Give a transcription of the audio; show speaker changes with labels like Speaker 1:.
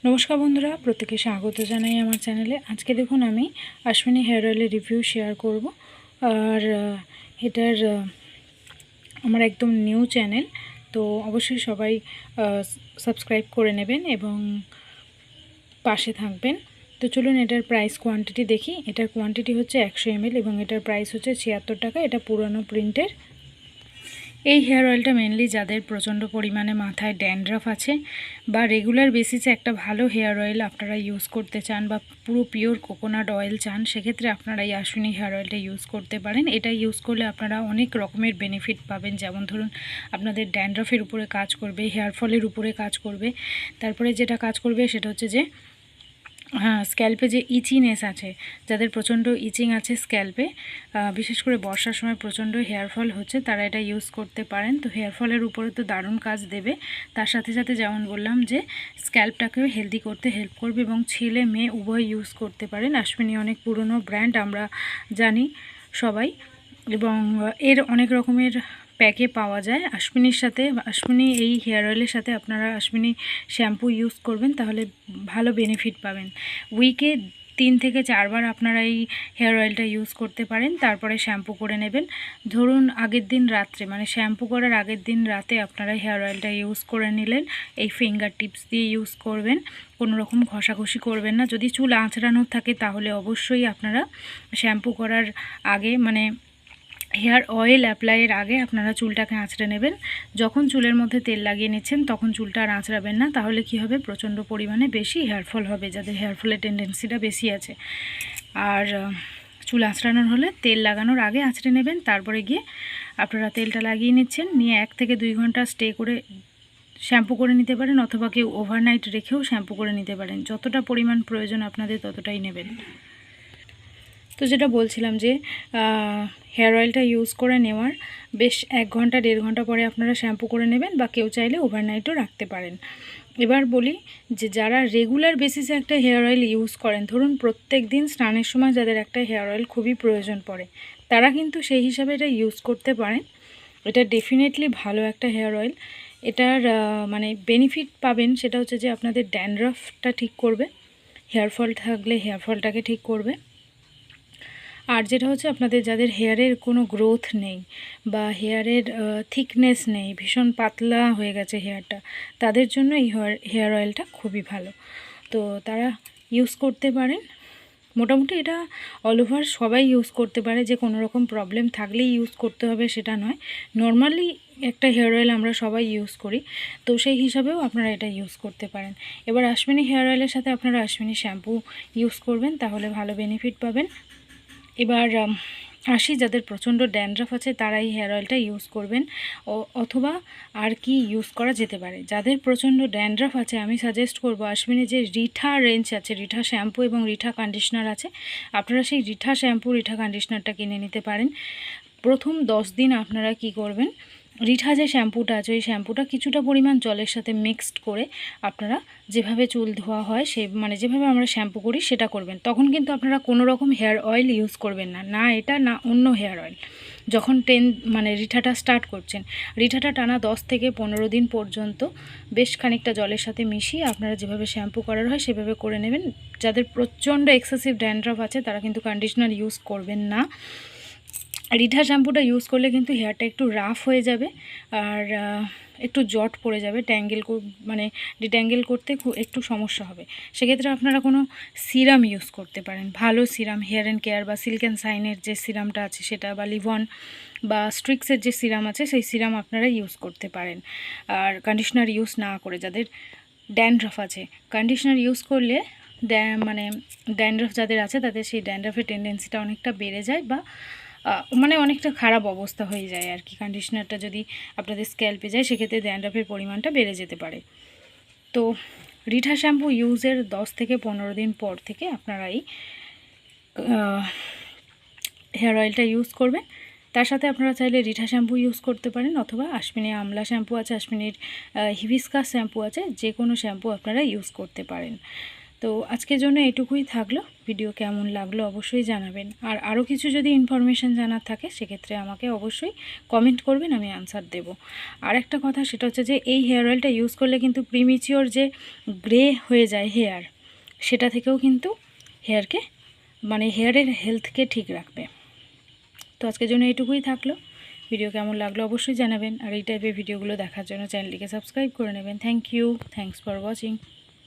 Speaker 1: নমস্কার বন্ধুরা, প্রত্যেকে স্বাগত জানাই আমার চ্যানেলে। আজকে দেখুন আমি অশ্বিনী হেয়ার অয়েলের রিভিউ শেয়ার করব। আর এটার আমার একদম নিউ চ্যানেল, তো অবশ্যই সবাই সাবস্ক্রাইব করে নেবেন এবং পাশে থাকবেন। তো চলুন এটার প্রাইস কোয়ান্টিটি দেখি। এটার কোয়ান্টিটি হচ্ছে 100 ml এবং এটার প্রাইস হচ্ছে 76 টাকা। এটা পুরানো প্রিন্টের। এই হেয়ার অয়েলটা মেনলি যাদের প্রচণ্ড পরিমাণে মাথায় ড্যান্ড্রাফ আছে বা রেগুলার বেসিসে একটা ভালো হেয়ার অয়েল আপনারা ইউজ করতে চান বা পুরো পিওর কোকোনাট অয়েল চান, সেক্ষেত্রে আপনারা এই অশ্বিনী হেয়ার অয়েলটা ইউজ করতে পারেন। এটা ইউজ করলে আপনারা অনেক রকমের বেনিফিট পাবেন। যেমন ধরুন, আপনাদের ড্যান্ড্রাফের উপরে কাজ করবে, হেয়ার ফলের উপরে কাজ করবে। তারপরে যেটা কাজ করবে সেটা হচ্ছে যে স্ক্যাল্পে যে ইচিনেস আছে, যাদের প্রচণ্ড ইচিং আছে স্ক্যাল্পে, বিশেষ করে বর্ষার সময় প্রচণ্ড হেয়ার ফল হচ্ছে, তারা এটা ইউজ করতে পারেন। তো হেয়ার ফলের উপরে তো দারুণ কাজ দেবে। তার সাথে সাথে যেমন বললাম যে স্ক্যাল্পটাকেও হেলদি করতে হেল্প করবে এবং ছেলে মেয়ে উভয় ইউজ করতে পারেন। অশ্বিনী অনেক পুরনো ব্র্যান্ড, আমরা জানি সবাই, এবং এর অনেক রকমের প্যাকে পাওয়া যায়। অশ্বিনীর সাথে, অশ্বিনী এই হেয়ার অয়েলের সাথে আপনারা অশ্বিনী শ্যাম্পু ইউজ করবেন, তাহলে ভালো বেনিফিট পাবেন। উইকে 3 থেকে 4 বার আপনারা এই হেয়ার অয়েলটা ইউজ করতে পারেন। তারপরে শ্যাম্পু করে নেবেন। ধরুন আগের দিন রাত্রে, মানে শ্যাম্পু করার আগের দিন রাতে আপনারা হেয়ার অয়েলটা ইউজ করে নিলেন। এই ফিঙ্গার টিপস দিয়ে ইউজ করবেন, কোনো রকম ঘষাঘষি করবেন না। যদি চুল আঁচড়ানোর থাকে তাহলে অবশ্যই আপনারা শ্যাম্পু করার আগে, মানে হেয়ার অয়েল অ্যাপ্লাইয়ের আগে আপনারা চুলটাকে আঁচড়ে নেবেন। যখন চুলের মধ্যে তেল লাগিয়ে নিচ্ছেন তখন চুলটা আর আঁচড়াবেন না, তাহলে কি হবে, প্রচণ্ড পরিমাণে বেশি হেয়ারফল হবে, যাদের হেয়ারফলের টেন্ডেন্সিটা বেশি আছে। আর চুল আঁচড়ানোর হলে তেল লাগানোর আগে আঁচড়ে নেবেন। তারপরে গিয়ে আপনারা তেলটা লাগিয়ে নিচ্ছেন, নিয়ে 1 থেকে 2 ঘন্টা স্টে করে শ্যাম্পু করে নিতে পারেন, অথবা কেউ ওভারনাইট রেখেও শ্যাম্পু করে নিতে পারেন। যতটা পরিমাণ প্রয়োজন আপনাদের ততটাই নেবেন। তো যেটা বলছিলাম যে হেয়ার অয়েলটা ইউজ করে নেওয়ার বেশ 1 ঘন্টা 1.5 ঘন্টা পরে আপনারা শ্যাম্পু করে নেবেন, বা কেউ চাইলে ওভারনাইটও রাখতে পারেন। এবার বলি যে যারা রেগুলার বেসিসে একটা হেয়ার অয়েল ইউজ করেন, ধরুন প্রত্যেক দিন স্নানের সময় যাদের একটা হেয়ার অয়েল খুবই প্রয়োজন পড়ে, তারা কিন্তু সেই হিসাবে এটা ইউজ করতে পারেন। এটা ডেফিনেটলি ভালো একটা হেয়ার অয়েল। এটার মানে বেনিফিট পাবেন সেটা হচ্ছে যে আপনাদের ড্যান্ড্রাফটা ঠিক করবে, হেয়ার ফল থাকলে হেয়ার ফলটাকে ঠিক করবে। আর যেটা হচ্ছে আপনাদের যাদের হেয়ারের কোনো গ্রোথ নেই বা হেয়ারের থিকনেস নেই, ভীষণ পাতলা হয়ে গেছে হেয়ারটা, তাদের জন্য এই হেয়ার অয়েলটা খুবই ভালো। তো তারা ইউজ করতে পারেন। মোটামুটি এটা অল ওভার সবাই ইউজ করতে পারে, যে কোনো রকম প্রবলেম থাকলেই ইউজ করতে হবে সেটা নয়। নর্মালি একটা হেয়ার অয়েল আমরা সবাই ইউজ করি, তো সেই হিসাবেও আপনারা এটা ইউজ করতে পারেন। এবার অশ্বিনী হেয়ার অয়েলের সাথে আপনারা অশ্বিনী শ্যাম্পু ইউজ করবেন, তাহলে ভালো বেনিফিট পাবেন। এবার আসি, যাদের প্রচণ্ড ড্যান্ড্রাফ আছে তারা এই হেয়ার অয়েলটা ইউজ করবেন। অথবা আর কি ইউজ করা যেতে পারে, যাদের প্রচণ্ড ড্যান্ড্রাফ আছে আমি সাজেস্ট করব অশ্বিনী যে রিঠা রেঞ্জ আছে, রিঠা শ্যাম্পু এবং রিঠা কন্ডিশনার আছে, আপনারা সেই রিঠা শ্যাম্পু রিঠা কন্ডিশনারটা কিনে নিতে পারেন। প্রথম 10 দিন আপনারা কি করবেন, রিঠা যে শ্যাম্পুটা আছে ওই শ্যাম্পুটা কিছুটা পরিমাণ জলের সাথে মিক্সড করে আপনারা যেভাবে চুল ধোয়া হয়, মানে যেভাবে আমরা শ্যাম্পু করি সেটা করবেন। তখন কিন্তু আপনারা কোনো রকম হেয়ার অয়েল ইউজ করবেন না, না এটা না অন্য হেয়ার অয়েল। যখন মানে রিঠাটা স্টার্ট করছেন, রিঠাটা টানা 10 থেকে 15 দিন পর্যন্ত বেশ খানিকটা জলের সাথে মিশিয়ে আপনারা যেভাবে শ্যাম্পু করার হয় সেভাবে করে নেবেন। যাদের প্রচণ্ড এক্সেসিভ ড্যান্ড্রাফ আছে তারা কিন্তু কন্ডিশনার ইউজ করবেন না। রিঠা শ্যাম্পুটা ইউজ করলে কিন্তু হেয়ারটা একটু রাফ হয়ে যাবে আর একটু জট পড়ে যাবে, মানে ডিট্যাঙ্গেল করতে একটু সমস্যা হবে। সেক্ষেত্রে আপনারা কোনো সিরাম ইউজ করতে পারেন, ভালো সিরাম, হেয়ার অ্যান্ড কেয়ার বা সিল্ক অ্যান্ড শাইনের যে সিরামটা আছে সেটা, বা লিভন বা স্ট্রিক্সের যে সিরাম আছে সেই সিরাম আপনারা ইউজ করতে পারেন। আর কন্ডিশনার ইউজ না করে, যাদের ড্যান্ড্রাফ আছে, কন্ডিশনার ইউজ করলে মানে ড্যান্ড্রাফ যাদের আছে তাদের সেই ড্যান্ড্রাফের টেন্ডেন্সিটা অনেকটা বেড়ে যায়, বা মানে অনেকটা খারাপ অবস্থা হয়ে যায় আর কি। কন্ডিশনারটা যদি আপনাদের স্ক্যাল্পে যায় সেক্ষেত্রে ড্যান্ড্রাফের পরিমাণটা বেড়ে যেতে পারে। তো রিঠা শ্যাম্পু ইউজের 10 থেকে 15 দিন পর থেকে আপনারা এই হেয়ার অয়েলটা ইউজ করবেন। তার সাথে আপনারা চাইলে রিঠা শ্যাম্পু ইউজ করতে পারেন, অথবা অশ্বিনী আমলা শ্যাম্পু আছে, অশ্বিনীর হিবিস্কাস শ্যাম্পু আছে, যে কোনো শ্যাম্পু আপনারা ইউজ করতে পারেন। তো আজকের জন্য এটুকুই থাকলো। ভিডিও কেমন লাগলো অবশ্যই জানাবেন। আর আরও কিছু যদি ইনফরমেশান জানার থাকে সেক্ষেত্রে আমাকে অবশ্যই কমেন্ট করবেন, আমি আনসার দেব। আর একটা কথা, সেটা হচ্ছে যে এই হেয়ার অয়েলটা ইউজ করলে কিন্তু প্রিমিচিওর যে গ্রে হয়ে যায় হেয়ার, সেটা থেকেও কিন্তু হেয়ারকে হেয়ারের হেলথকে ঠিক রাখবে। তো আজকের জন্য এইটুকুই থাকলো। ভিডিও কেমন লাগলো অবশ্যই জানাবেন। আর এই টাইপের ভিডিওগুলো দেখার জন্য চ্যানেলটিকে সাবস্ক্রাইব করে নেবেন। Thank you, thanks for watching.